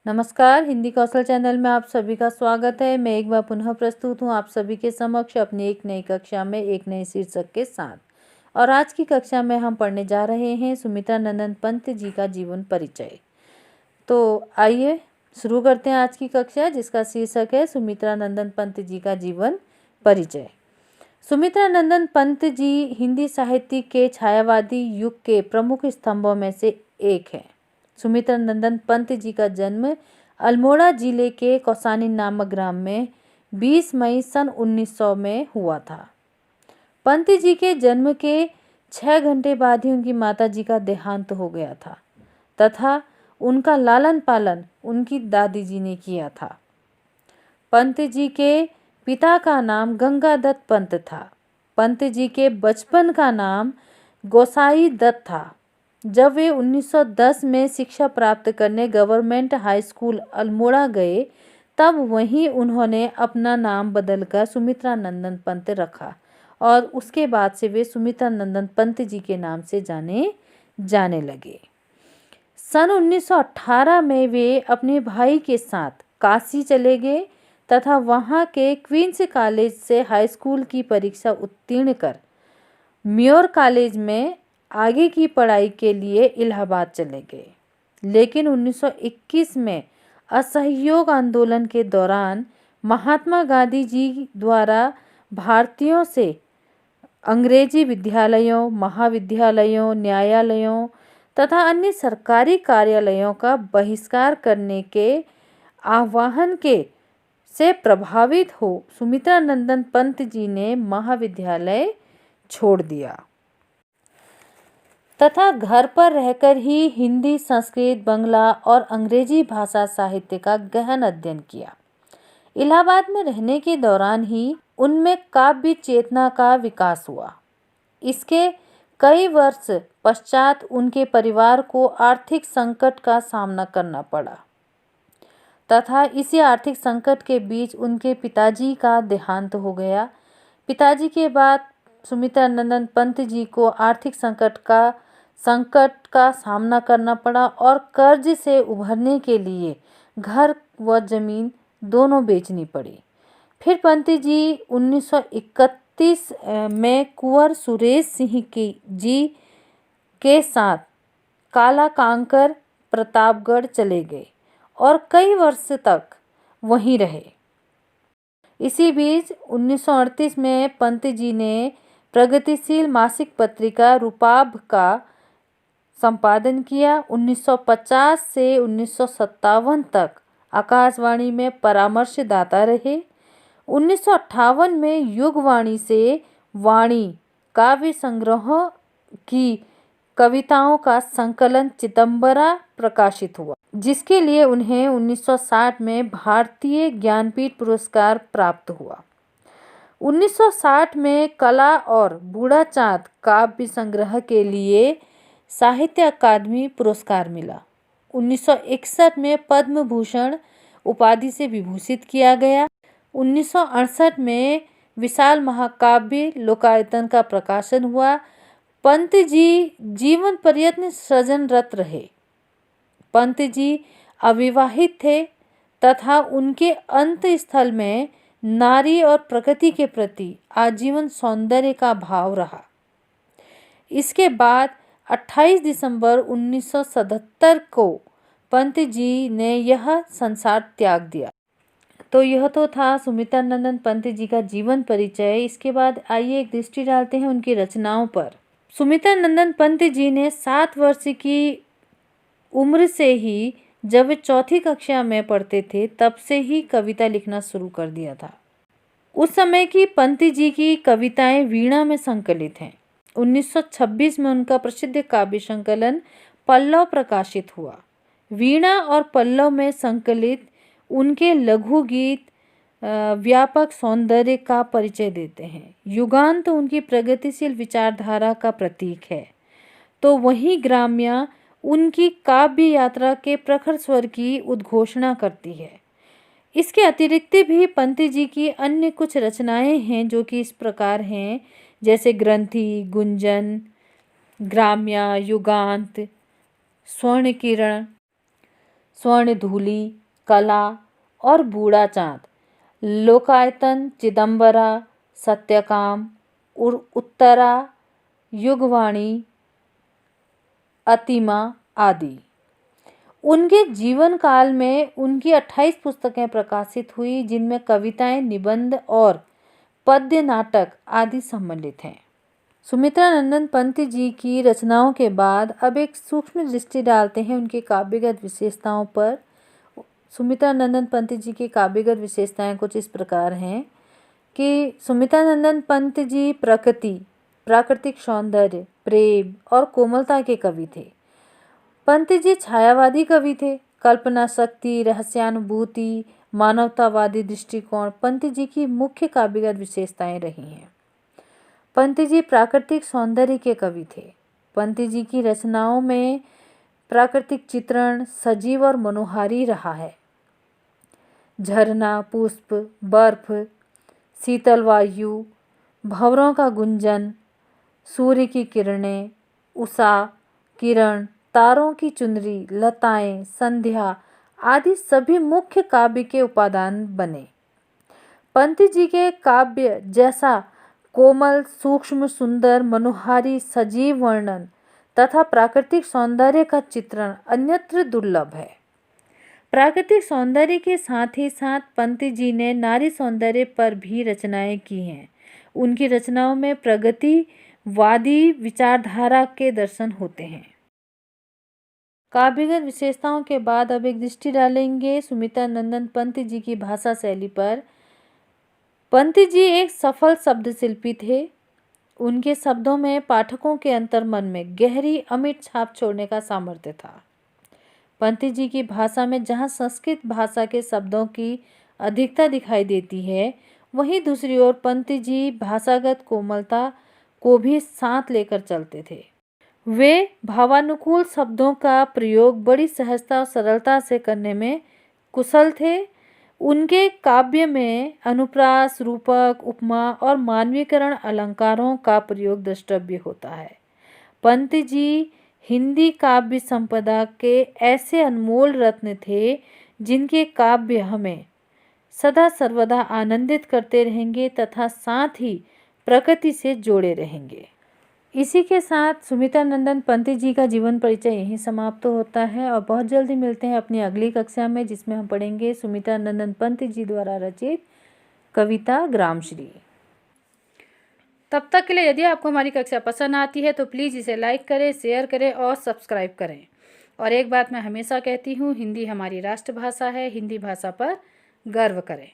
नमस्कार, हिंदी कौशल चैनल में आप सभी का स्वागत है। मैं एक बार पुनः प्रस्तुत हूँ आप सभी के समक्ष अपनी एक नई कक्षा में एक नए शीर्षक के साथ। और आज की कक्षा में हम पढ़ने जा रहे हैं सुमित्रा नंदन पंत जी का जीवन परिचय। तो आइए शुरू करते हैं आज की कक्षा, जिसका शीर्षक है सुमित्रा नंदन पंत जी का जीवन परिचय। सुमित्रा नंदन पंत जी हिंदी साहित्य के छायावादी युग के प्रमुख स्तंभों में से एक हैं। सुमित्रा नंदन पंत जी का जन्म अल्मोड़ा जिले के कौसानी नामक ग्राम में 20 मई सन 1900 में हुआ था। पंत जी के जन्म के 6 घंटे बाद ही उनकी माता जी का देहांत हो गया था तथा उनका लालन पालन उनकी दादी जी ने किया था। पंत जी के पिता का नाम गंगादत्त पंत था। पंत जी के बचपन का नाम गोसाई दत्त था। जब वे 1910 में शिक्षा प्राप्त करने गवर्नमेंट हाई स्कूल अल्मोड़ा गए, तब वहीं उन्होंने अपना नाम बदलकर सुमित्रा नंदन पंत रखा और उसके बाद से वे सुमित्रा नंदन पंत जी के नाम से जाने लगे। सन 1918 में वे अपने भाई के साथ काशी चले गए तथा वहां के क्वींस कॉलेज से हाई स्कूल की परीक्षा उत्तीर्ण कर म्योर कॉलेज में आगे की पढ़ाई के लिए इलाहाबाद चले गए। लेकिन 1921 में असहयोग आंदोलन के दौरान महात्मा गांधी जी द्वारा भारतीयों से अंग्रेजी विद्यालयों, महाविद्यालयों, न्यायालयों तथा अन्य सरकारी कार्यालयों का बहिष्कार करने के आह्वान से प्रभावित हो सुमित्रा नंदन पंत जी ने महाविद्यालय छोड़ दिया तथा घर पर रहकर ही हिंदी, संस्कृत, बंगला और अंग्रेजी भाषा साहित्य का गहन अध्ययन किया। इलाहाबाद में रहने के दौरान ही उनमें काव्य चेतना का विकास हुआ। इसके कई वर्ष पश्चात उनके परिवार को आर्थिक संकट का सामना करना पड़ा तथा इसी आर्थिक संकट के बीच उनके पिताजी का देहांत हो गया। पिताजी के बाद सुमित्रा नंदन पंत जी को आर्थिक संकट का सामना करना पड़ा और कर्ज से उभरने के लिए घर व जमीन दोनों बेचनी पड़ी। फिर पंत जी 1931 में कुंवर सुरेश सिंह जी के साथ काला कांकर प्रतापगढ़ चले गए और कई वर्ष तक वहीं रहे। इसी बीच 1938 में पंत जी ने प्रगतिशील मासिक पत्रिका रूपाभ का संपादन किया। 1950 से 1957 तक आकाशवाणी में परामर्शदाता रहे। 1958 में युगवाणी से वाणी काव्य संग्रह की कविताओं का संकलन चिदंबरा प्रकाशित हुआ, जिसके लिए उन्हें 1960 में भारतीय ज्ञानपीठ पुरस्कार प्राप्त हुआ। 1960 में कला और बूढ़ा चाँद काव्य संग्रह के लिए साहित्य अकादमी पुरस्कार मिला। 1961 में पद्म भूषण उपाधि से विभूषित किया गया। 1968 में विशाल महाकाव्य लोकायतन का प्रकाशन हुआ। पंत जी जीवन पर्यंत सृजनरत रहे। पंत जी अविवाहित थे तथा उनके अंत स्थल में नारी और प्रकृति के प्रति आजीवन सौंदर्य का भाव रहा। इसके बाद 28 दिसंबर 1977 को पंत जी ने यह संसार त्याग दिया। तो यह तो था सुमित्रा नंदन पंत जी का जीवन परिचय। इसके बाद आइए एक दृष्टि डालते हैं उनकी रचनाओं पर। सुमित्रा नंदन पंत जी ने 7 वर्ष की उम्र से ही, जब वे 4ठी कक्षा में पढ़ते थे, तब से ही कविता लिखना शुरू कर दिया था। उस समय की पंत जी की कविताएं वीणा में संकलित हैं। 1926 में उनका प्रसिद्ध काव्य संकलन पल्लव प्रकाशित हुआ। वीणा और पल्लव में संकलित उनके लघु गीत व्यापक सौंदर्य का परिचय देते हैं। युगांत उनकी प्रगतिशील विचारधारा का प्रतीक है, तो वहीं ग्राम्य उनकी काव्य यात्रा के प्रखर स्वर की उद्घोषणा करती है। इसके अतिरिक्त भी पंत जी की अन्य कुछ रचनाएं हैं जो कि इस प्रकार हैं, जैसे ग्रंथि, गुंजन, ग्राम्य, युगांत, स्वर्ण किरण। स्वर्णधूलि, कला और बूढ़ा चांद, लोकायतन, चिदंबरा, सत्यकाम, उत्तरा, युगवाणी, अतिमा आदि। उनके जीवन काल में उनकी 28 पुस्तकें प्रकाशित हुई, जिनमें कविताएं, निबंध और पद्य नाटक आदि सम्मिलित हैं। सुमित्रा नंदन पंत जी की रचनाओं के बाद अब एक सूक्ष्म दृष्टि डालते हैं उनकी काव्यगत विशेषताओं पर। सुमित्रा नंदन पंत जी की काव्यगत विशेषताएं कुछ इस प्रकार हैं कि सुमित्रा नंदन पंत जी प्राकृतिक सौंदर्य, प्रेम और कोमलता के कवि थे। पंत जी छायावादी कवि थे। कल्पना शक्ति, रहस्यानुभूति, मानवतावादी दृष्टिकोण पंत जी की मुख्य काव्यगत विशेषताएं रही हैं। पंत जी प्राकृतिक सौंदर्य के कवि थे। पंत जी की रचनाओं में प्राकृतिक चित्रण सजीव और मनोहारी रहा है। झरना, पुष्प, बर्फ, शीतल वायु, भंवरों का गुंजन, सूर्य की किरणें, उषा किरण, तारों की चुनरी, लताएं, संध्या आदि सभी मुख्य काव्य के उपादान बने। पंत जी के काव्य जैसा कोमल, सूक्ष्म, सुंदर, मनोहारी, सजीव वर्णन तथा प्राकृतिक सौंदर्य का चित्रण अन्यत्र दुर्लभ है। प्राकृतिक सौंदर्य के साथ ही साथ पंत जी ने नारी सौंदर्य पर भी रचनाएं की हैं। उनकी रचनाओं में प्रगतिवादी विचारधारा के दर्शन होते हैं। काव्यगत विशेषताओं के बाद अब एक दृष्टि डालेंगे सुमित्रा नंदन पंत जी की भाषा शैली पर। पंत जी एक सफल शब्द शिल्पी थे। उनके शब्दों में पाठकों के अंतर्मन में गहरी अमिट छाप छोड़ने का सामर्थ्य था। पंत जी की भाषा में जहाँ संस्कृत भाषा के शब्दों की अधिकता दिखाई देती है, वहीं दूसरी ओर पंत जी भाषागत कोमलता को भी साथ लेकर चलते थे। वे भावानुकूल शब्दों का प्रयोग बड़ी सहजता और सरलता से करने में कुशल थे। उनके काव्य में अनुप्रास, रूपक, उपमा और मानवीकरण अलंकारों का प्रयोग द्रष्टव्य होता है। पंत जी हिंदी काव्य संपदा के ऐसे अनमोल रत्न थे जिनके काव्य हमें सदा सर्वदा आनंदित करते रहेंगे तथा साथ ही प्रकृति से जोड़े रहेंगे। इसी के साथ सुमित्रा नंदन पंत जी का जीवन परिचय यहीं समाप्त होता है और बहुत जल्दी मिलते हैं अपनी अगली कक्षा में, जिसमें हम पढ़ेंगे सुमित्रा नंदन पंत जी द्वारा रचित कविता ग्रामश्री। तब तक के लिए यदि आपको हमारी कक्षा पसंद आती है तो प्लीज़ इसे लाइक करें, शेयर करें और सब्सक्राइब करें। और एक बात मैं हमेशा कहती हूँ, हिंदी हमारी राष्ट्रभाषा है, हिंदी भाषा पर गर्व करें।